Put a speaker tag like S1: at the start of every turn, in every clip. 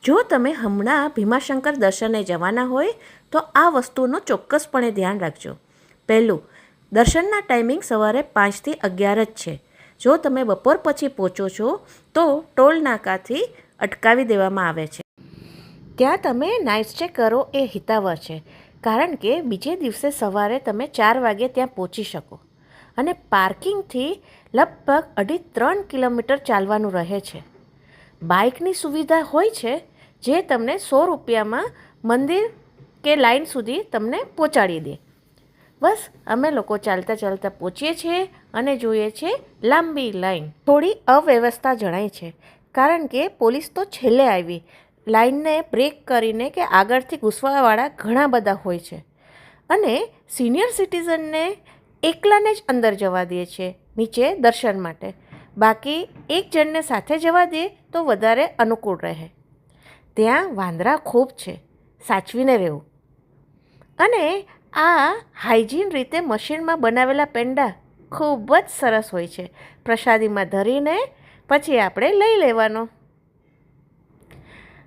S1: જો તમે હમણાં ભીમાશંકર દર્શને જવાના હોય તો આ વસ્તુનો ચોક્કસપણે ધ્યાન રાખજો. પહેલું, દર્શનના ટાઈમિંગ સવારે 5 થી 11 જ છે. જો તમે બપોર પછી પહોંચો છો તો ટોલ નાકાથી અટકાવી દેવામાં આવે છે. ત્યાં તમે નાઇટ સ્ટે કરો એ હિતાવહ છે, કારણ કે બીજે દિવસે સવારે તમે 4 વાગે ત્યાં પહોંચી શકો અને પાર્કિંગથી લગભગ 2.5-3 કિલોમીટર ચાલવાનું રહે છે. બાઇકની સુવિધા હોય છે જે તમને 100 રૂપિયામાં મંદિર કે લાઈન સુધી તમને પહોંચાડી દે. બસ અમે લોકો ચાલતા ચાલતા પહોંચીએ છીએ અને જોઈએ છીએ લાંબી લાઈન. થોડી અવ્યવસ્થા જણાય છે કારણ કે પોલીસ તો છેલ્લે આવી. લાઈનને બ્રેક કરીને કે આગળથી ઘૂસવાવાળા ઘણા બધા હોય છે અને સિનિયર સિટીઝનને એકલાને જ અંદર જવા દે છે નીચે દર્શન માટે. બાકી એક જણને સાથે જવા દે તો વધારે અનુકૂળ રહે. ત્યાં વાંદરા ખૂબ છે, સાચવીને રહેવું. અને આ હાઇજીન રીતે મશીનમાં બનાવેલા પેંડા ખૂબ જ સરસ હોય છે. પ્રસાદીમાં ધરીને પછી આપણે લઈ લેવાનો.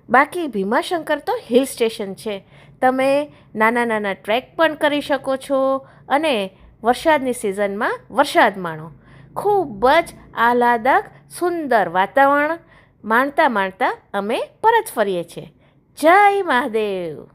S1: બાકી ભીમાશંકર તો હિલ સ્ટેશન છે. તમે નાના નાના ટ્રેક પણ કરી શકો છો અને વરસાદની સિઝનમાં વરસાદ માણો. ખૂબ જ આહલાદક સુંદર વાતાવરણ માણતા માણતા અમે પરત ફરીએ છીએ. જય મહાદેવ.